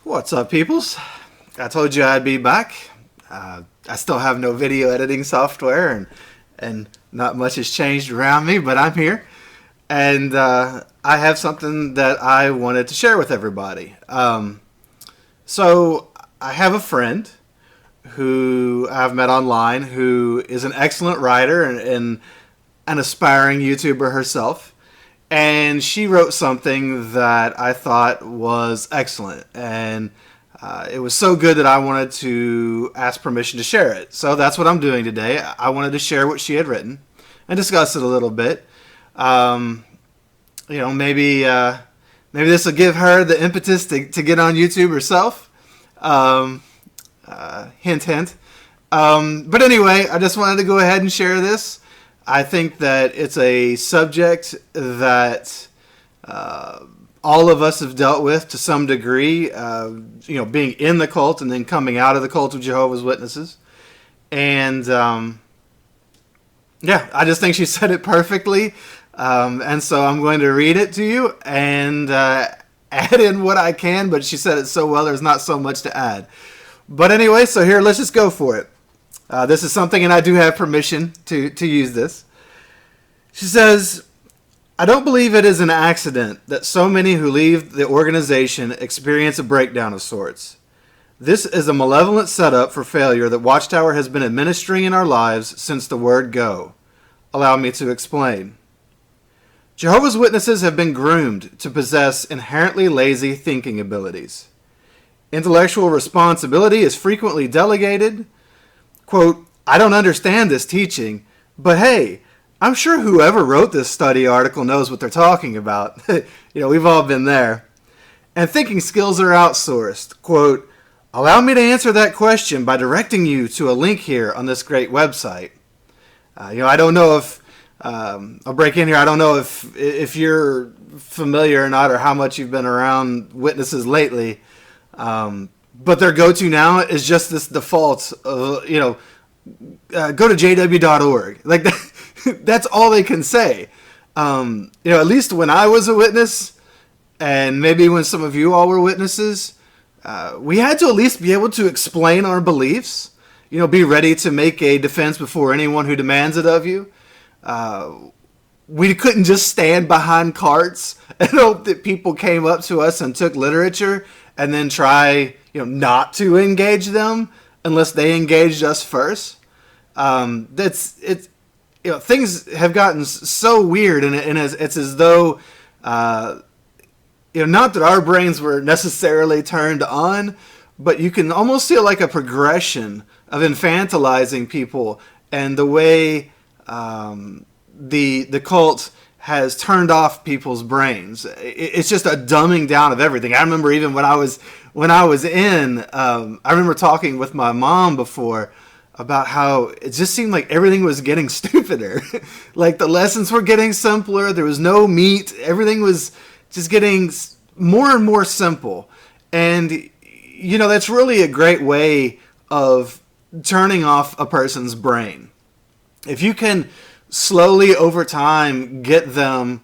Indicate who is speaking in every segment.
Speaker 1: What's up, peoples? I told you I'd be back. I still have no video editing software, and not much has changed around me, but I'm here. And I have something that I wanted to share with everybody. So I have a friend who I've met online who is an excellent writer and an aspiring YouTuber herself. And she wrote something that I thought was excellent. And it was so good that I wanted to ask permission to share it. So that's what I'm doing today. I wanted to share what she had written and discuss it a little bit. Maybe this will give her the impetus to get on YouTube herself. Hint, hint. But anyway, I just wanted to go ahead and share this. I think that it's a subject that all of us have dealt with to some degree, being in the cult and then coming out of the cult of Jehovah's Witnesses. And I just think she said it perfectly. And so I'm going to read it to you and add in what I can, but she said it so well there's not so much to add. But anyway, so here, let's just go for it. This is something, and I do have permission to use this. She says, I don't believe it is an accident that so many who leave the organization experience a breakdown of sorts. This is a malevolent setup for failure that Watchtower has been administering in our lives since the word go. Allow me to explain. Jehovah's Witnesses have been groomed to possess inherently lazy thinking abilities. Intellectual responsibility is frequently delegated. Quote, I don't understand this teaching, but hey, I'm sure whoever wrote this study article knows what they're talking about. We've all been there. And thinking skills are outsourced. Quote, allow me to answer that question by directing you to a link here on this great website. I don't know if, I'll break in here, I don't know if you're familiar or not, or how much you've been around witnesses lately. But their go-to now is just this default, go to jw.org. Like that's all they can say. At least when I was a witness, and maybe when some of you all were witnesses, we had to at least be able to explain our beliefs. Be ready to make a defense before anyone who demands it of you. We couldn't just stand behind carts and hope that people came up to us and took literature and then try, not to engage them unless they engaged us first. Things have gotten so weird, and it's as though, not that our brains were necessarily turned on, but you can almost feel like a progression of infantilizing people and the way the cult has turned off people's brains. It's just a dumbing down of everything. I remember even when I was in, I remember talking with my mom before about how it just seemed like everything was getting stupider. Like the lessons were getting simpler. There was no meat. Everything was just getting more and more simple. And, that's really a great way of turning off a person's brain. If you can slowly over time get them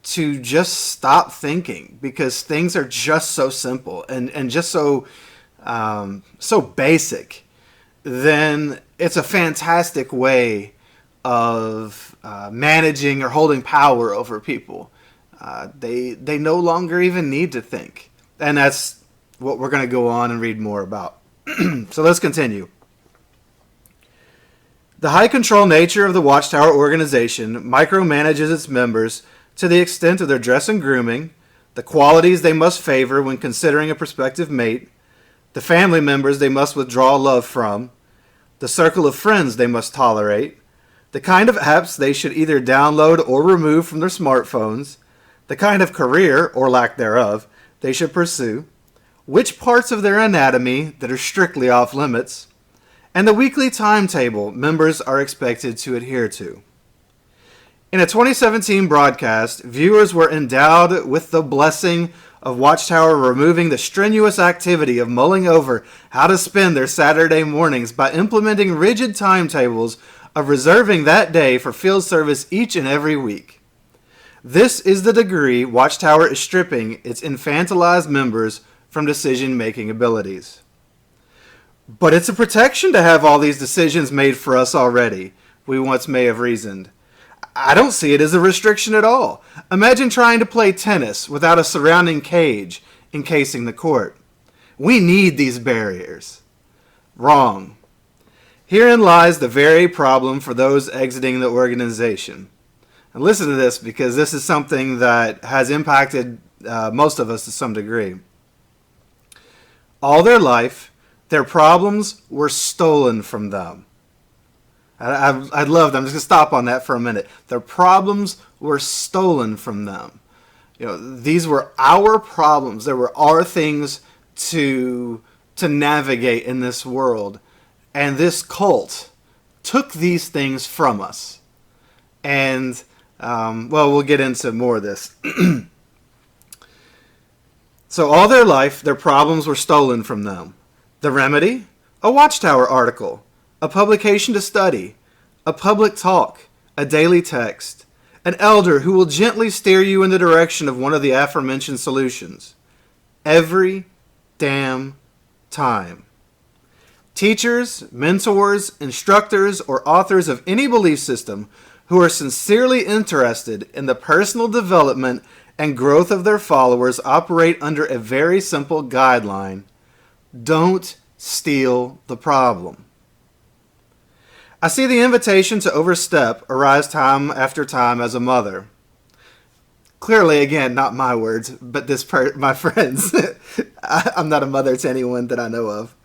Speaker 1: to just stop thinking, because things are just so simple and just so basic, then it's a fantastic way of managing or holding power over people. They no longer even need to think. And that's what we're going to go on and read more about. So let's continue. The high control nature of the Watchtower organization micromanages its members to the extent of their dress and grooming, the qualities they must favor when considering a prospective mate, the family members they must withdraw love from, the circle of friends they must tolerate, the kind of apps they should either download or remove from their smartphones, the kind of career, or lack thereof, they should pursue, which parts of their anatomy that are strictly off limits, and the weekly timetable members are expected to adhere to. In a 2017 broadcast, viewers were endowed with the blessing of Watchtower removing the strenuous activity of mulling over how to spend their Saturday mornings by implementing rigid timetables of reserving that day for field service each and every week. This is the degree Watchtower is stripping its infantilized members from decision-making abilities. But it's a protection to have all these decisions made for us already, we once may have reasoned. I don't see it as a restriction at all. Imagine trying to play tennis without a surrounding cage encasing the court. We need these barriers. Wrong. Herein lies the very problem for those exiting the organization. And listen to this, because this is something that has impacted most of us to some degree. All their life, their problems were stolen from them. I'd love them. I'm just going to stop on that for a minute. Their problems were stolen from them. You know, these were our problems. There were our things to navigate in this world. And this cult took these things from us. And, we'll get into more of this. So all their life, their problems were stolen from them. The remedy? A Watchtower article. A publication to study, a public talk, a daily text, an elder who will gently steer you in the direction of one of the aforementioned solutions. Every damn time. Teachers, mentors, instructors, or authors of any belief system who are sincerely interested in the personal development and growth of their followers operate under a very simple guideline. Don't steal the problem. I see the invitation to overstep arise time after time as a mother. Clearly, again, not my words, but my friends. I'm not a mother to anyone that I know of.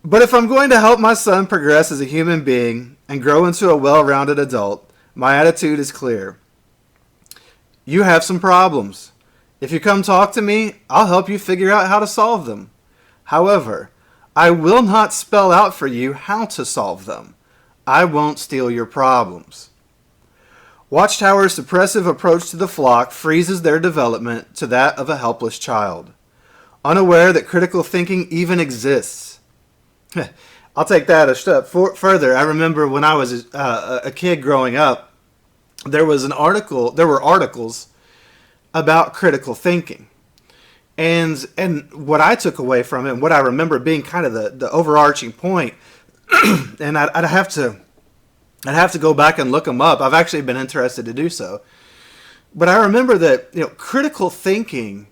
Speaker 1: But if I'm going to help my son progress as a human being and grow into a well-rounded adult, my attitude is clear. You have some problems. If you come talk to me, I'll help you figure out how to solve them. However, I will not spell out for you how to solve them. I won't steal your problems. Watchtower's suppressive approach to the flock freezes their development to that of a helpless child, unaware that critical thinking even exists. I'll take that a step further. I remember when I was a kid growing up, there were articles about critical thinking. And what I took away from it, and what I remember being kind of the overarching point, and I'd have to go back and look them up. I've actually been interested to do so. But I remember that critical thinking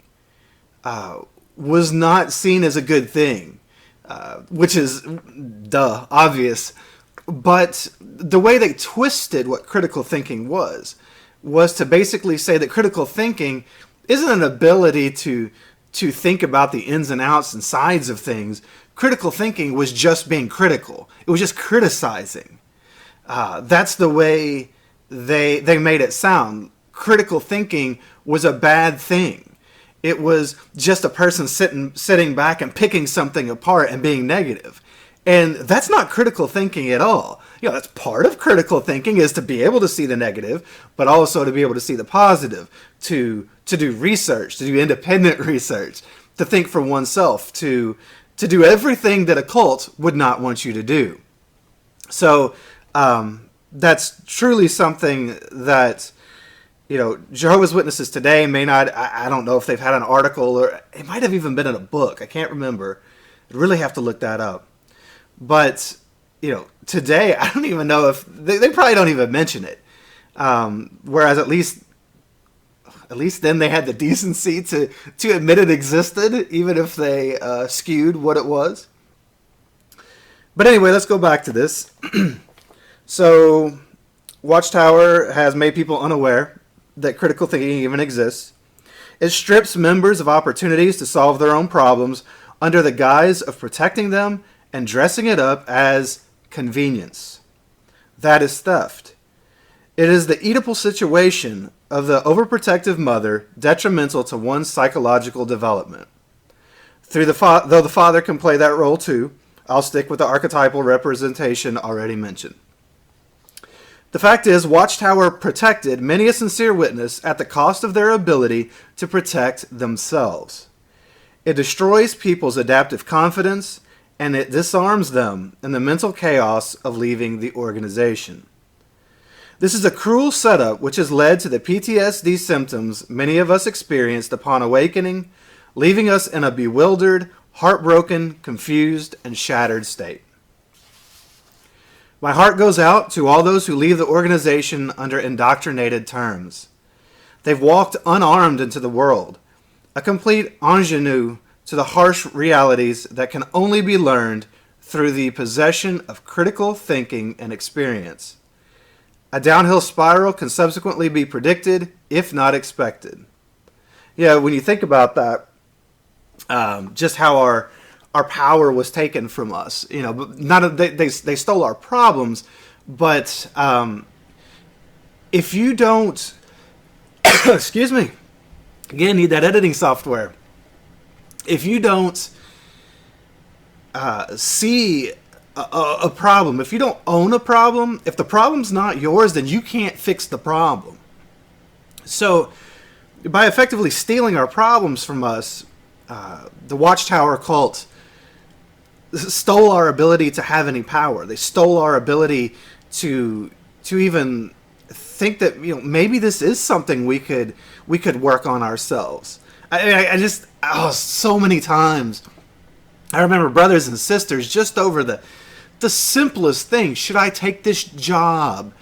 Speaker 1: was not seen as a good thing, which is obvious. But the way they twisted what critical thinking was to basically say that critical thinking isn't an ability to think about the ins and outs and sides of things. Critical thinking was just being critical. It was just criticizing. That's the way they made it sound. Critical thinking was a bad thing. It was just a person sitting back and picking something apart and being negative. And that's not critical thinking at all. That's part of critical thinking, is to be able to see the negative, but also to be able to see the positive, to do research, to do independent research, to think for oneself, to do everything that a cult would not want you to do. So that's truly something that Jehovah's Witnesses today may not. I don't know if they've had an article, or it might have even been in a book. I can't remember. I'd really have to look that up. But today I don't even know if they probably don't even mention it. Whereas at least then they had the decency to admit it existed, even if they skewed what it was. But anyway, let's go back to this. So Watchtower has made people unaware that critical thinking even exists. It strips members of opportunities to solve their own problems under the guise of protecting them and dressing it up as convenience. That is theft. It is the Oedipal situation of the overprotective mother, detrimental to one's psychological development. Though the father can play that role too, I'll stick with the archetypal representation already mentioned. The fact is, Watchtower protected many a sincere witness at the cost of their ability to protect themselves. It destroys people's adaptive confidence, and it disarms them in the mental chaos of leaving the organization. This is a cruel setup which has led to the PTSD symptoms many of us experienced upon awakening, leaving us in a bewildered, heartbroken, confused, and shattered state. My heart goes out to all those who leave the organization under indoctrinated terms. They've walked unarmed into the world, a complete ingenue to the harsh realities that can only be learned through the possession of critical thinking and experience. A downhill spiral can subsequently be predicted, if not expected. Yeah, when you think about that, just how our power was taken from us. They stole our problems, but if you don't, excuse me, again, need that editing software. If you don't see a problem, if you don't own a problem, if the problem's not yours, then you can't fix the problem. So, by effectively stealing our problems from us, the Watchtower Cult stole our ability to have any power. They stole our ability to even think that maybe this is something we could work on ourselves. I just so many times I remember brothers and sisters just over the simplest thing. Should I take this job?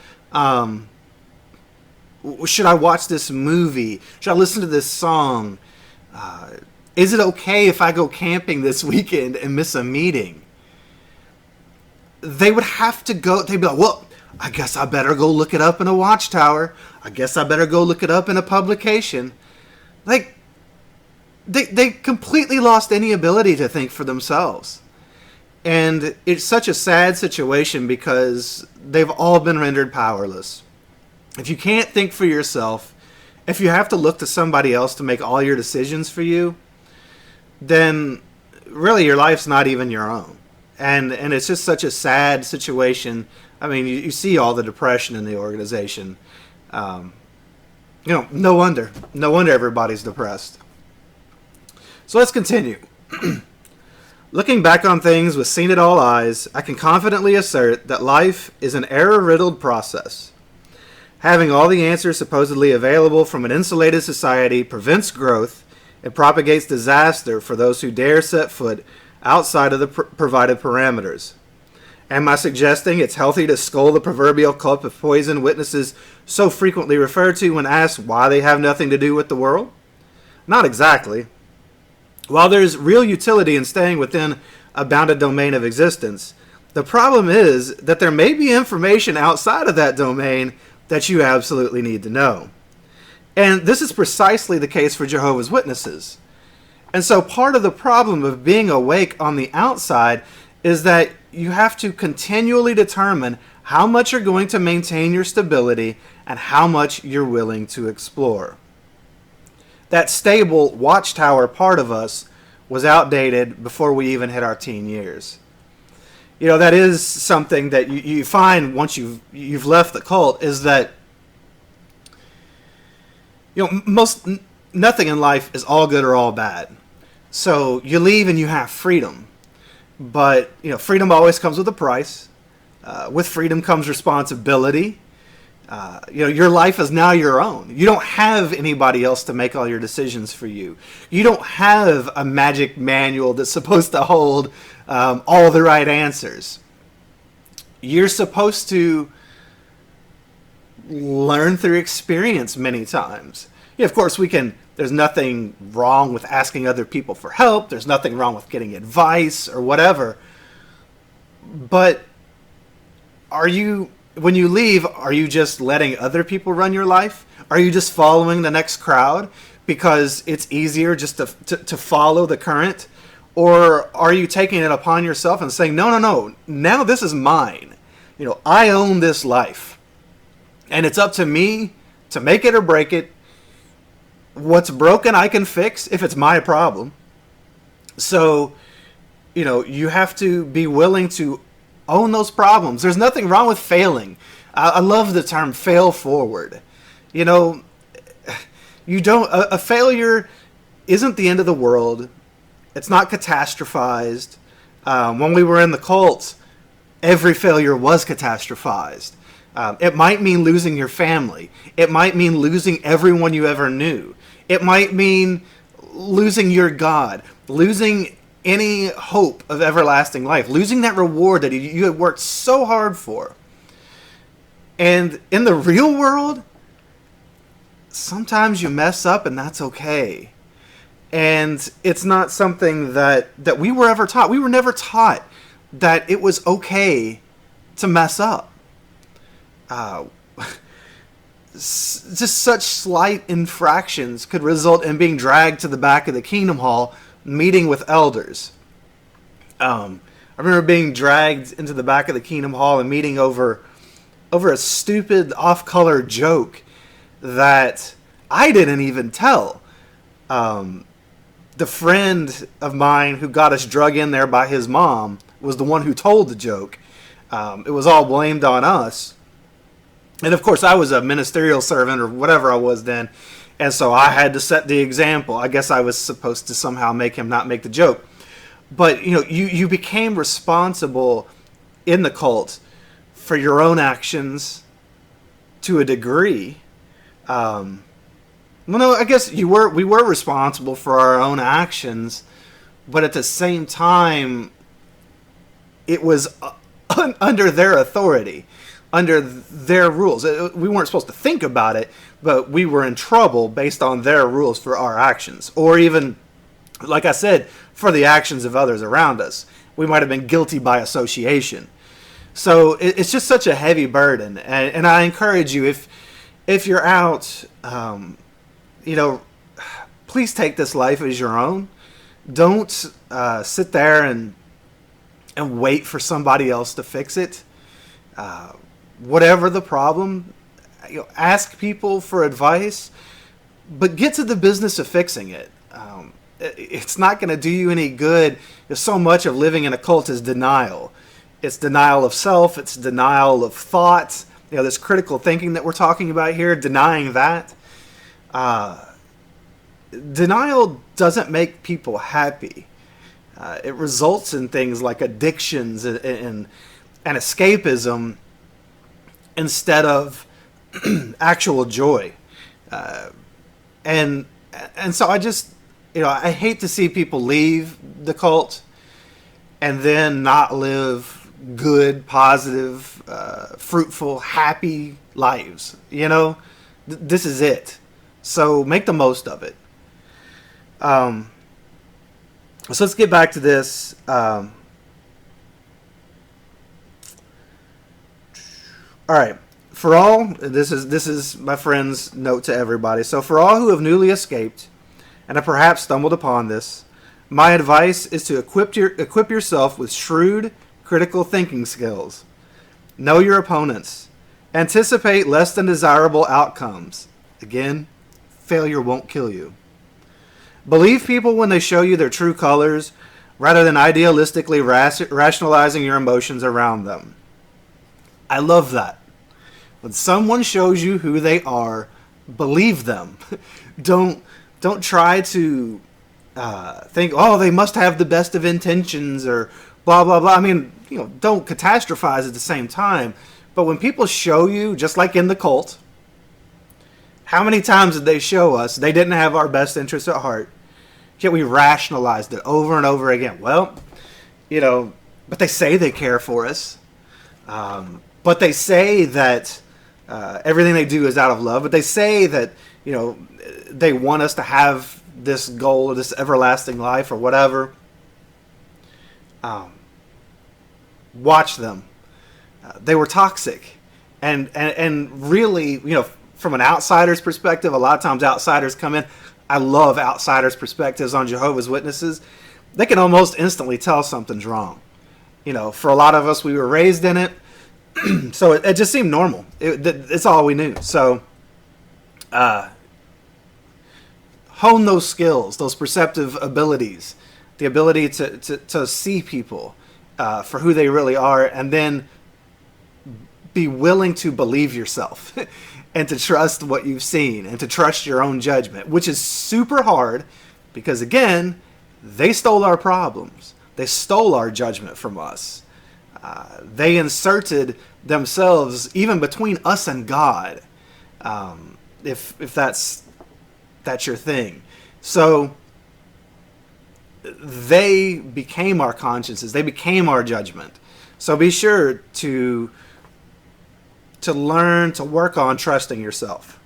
Speaker 1: Should I watch this movie? Should I listen to this song? Is it okay if I go camping this weekend and miss a meeting? They would have to go. They'd be like, well, I guess I better go look it up in a Watchtower. I guess I better go look it up in a publication. Like, they completely lost any ability to think for themselves. And it's such a sad situation because they've all been rendered powerless. If you can't think for yourself, if you have to look to somebody else to make all your decisions for you, then really your life's not even your own. And it's just such a sad situation. I mean, you see all the depression in the organization. No wonder everybody's depressed. So let's continue. Looking back on things with seen it all eyes, I can confidently assert that life is an error-riddled process. Having all the answers supposedly available from an insulated society prevents growth and propagates disaster for those who dare set foot outside of the provided parameters. Am I suggesting it's healthy to scull the proverbial cup of poison witnesses so frequently referred to when asked why they have nothing to do with the world? Not exactly. While there's real utility in staying within a bounded domain of existence, the problem is that there may be information outside of that domain that you absolutely need to know. And this is precisely the case for Jehovah's Witnesses. And so part of the problem of being awake on the outside is that you have to continually determine how much you're going to maintain your stability and how much you're willing to explore. That stable Watchtower part of us was outdated before we even hit our teen years. That is something that you find once you've left the cult, is that nothing in life is all good or all bad. So you leave and you have freedom. But, freedom always comes with a price. With freedom comes responsibility. Your life is now your own. You don't have anybody else to make all your decisions for you. You don't have a magic manual that's supposed to hold all the right answers. You're supposed to learn through experience many times. Of course, there's nothing wrong with asking other people for help. There's nothing wrong with getting advice or whatever. But when you leave, are you just letting other people run your life? Are you just following the next crowd because it's easier just to follow the current? Or are you taking it upon yourself and saying, no, now this is mine. I own this life. And it's up to me to make it or break it. What's broken I can fix if it's my problem. So, you have to be willing to own those problems. There's nothing wrong with failing. I love the term fail forward. A failure isn't the end of the world. It's not catastrophized. When we were in the cult, every failure was catastrophized. It might mean losing your family. It might mean losing everyone you ever knew. It might mean losing your God, losing any hope of everlasting life, losing that reward that you had worked so hard for. And in the real world, sometimes you mess up, and that's okay. And it's not something that we were ever taught. We were never taught that it was okay to mess up. Just such slight infractions could result in being dragged to the back of the Kingdom Hall, meeting with elders. I remember being dragged into the back of the Kingdom Hall and meeting over a stupid off-color joke that I didn't even tell. The friend of mine who got us drug in there by his mom was the one who told the joke. It was all blamed on us. And of course, I was a ministerial servant or whatever I was then. And so I had to set the example. I guess I was supposed to somehow make him not make the joke. But, you became responsible in the cult for your own actions to a degree. Well, no, I guess we were responsible for our own actions. But at the same time, it was under their authority, under their rules. We weren't supposed to think about it, but we were in trouble based on their rules for our actions. Or even, like I said, for the actions of others around us. We might have been guilty by association. So it's just such a heavy burden. And I encourage you, if you're out, please take this life as your own. Don't sit there and wait for somebody else to fix it. Whatever the problem, ask people for advice, but get to the business of fixing it. It's not going to do you any good if so much of living in a cult is denial. It's denial of self. It's denial of thought. This critical thinking that we're talking about here, denying that. Denial doesn't make people happy. It results in things like addictions and escapism instead of actual joy. And so I just, I hate to see people leave the cult and then not live good, positive, fruitful, happy lives. This is it. So make the most of it. So let's get back to this. All right. For all, this is my friend's note to everybody. So for all who have newly escaped and have perhaps stumbled upon this, my advice is to equip yourself with shrewd, critical thinking skills. Know your opponents. Anticipate less than desirable outcomes. Again, failure won't kill you. Believe people when they show you their true colors, rather than idealistically rationalizing your emotions around them. I love that. When someone shows you who they are, believe them. Don't try to think, they must have the best of intentions or blah, blah, blah. I mean, don't catastrophize at the same time. But when people show you, just like in the cult, how many times did they show us they didn't have our best interests at heart? Yet we rationalized it over and over again. Well, but they say they care for us. But they say that everything they do is out of love. But they say that, they want us to have this goal or this everlasting life or whatever. Watch them. They were toxic. And really, from an outsider's perspective, a lot of times outsiders come in. I love outsiders' perspectives on Jehovah's Witnesses. They can almost instantly tell something's wrong. For a lot of us, we were raised in it. So it just seemed normal. It's all we knew. So hone those skills, those perceptive abilities, the ability to see people for who they really are, and then be willing to believe yourself and to trust what you've seen and to trust your own judgment, which is super hard because, again, they stole our problems. They stole our judgment from us. They inserted themselves even between us and God, if that's your thing. So they became our consciences. They became our judgment. So be sure to learn to work on trusting yourself.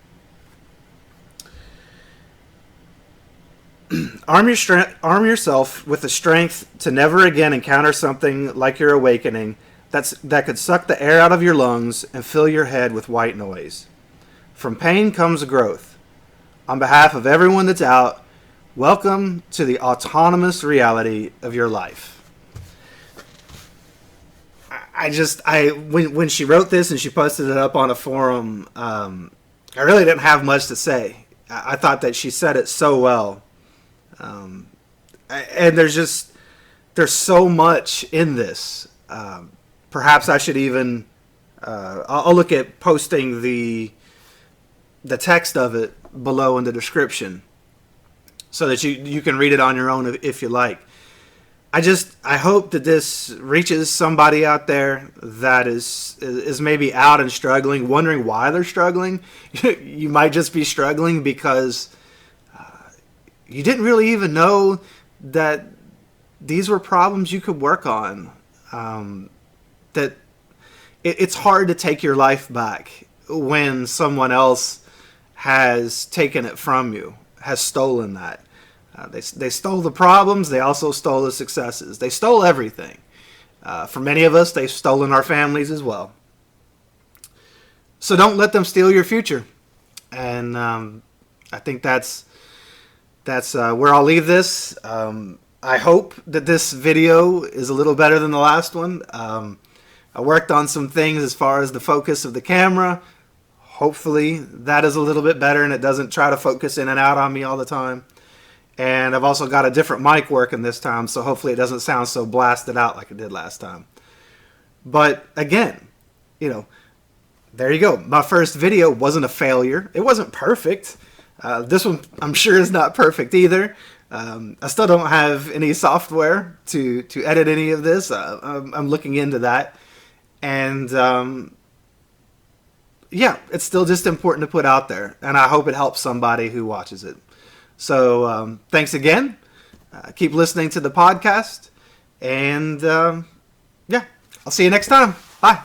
Speaker 1: Arm yourself with the strength to never again encounter something like your awakening that could suck the air out of your lungs and fill your head with white noise. From pain comes growth. On behalf of everyone that's out, welcome to the autonomous reality of your life. When she wrote this and she posted it up on a forum, I really didn't have much to say. I thought that she said it so well. And there's so much in this. Perhaps I should even, I'll look at posting the text of it below in the description so that you can read it on your own if you like. I hope that this reaches somebody out there that is maybe out and struggling, wondering why they're struggling. You might just be struggling because you didn't really even know that these were problems you could work on. That it's hard to take your life back when someone else has taken it from you, has stolen that. They stole the problems. They also stole the successes. They stole everything. For many of us, they've stolen our families as well. So don't let them steal your future. And I think that's where I'll leave this. I hope that this video is a little better than the last one. I worked on some things as far as the focus of the camera. Hopefully that is a little bit better and it doesn't try to focus in and out on me all the time. And I've also got a different mic working this time, so hopefully it doesn't sound so blasted out like it did last time. But again, there you go. My first video wasn't a failure. It wasn't perfect. This one, I'm sure, is not perfect either. I still don't have any software to edit any of this. I'm looking into that. And it's still just important to put out there. And I hope it helps somebody who watches it. So thanks again. Keep listening to the podcast. And I'll see you next time. Bye.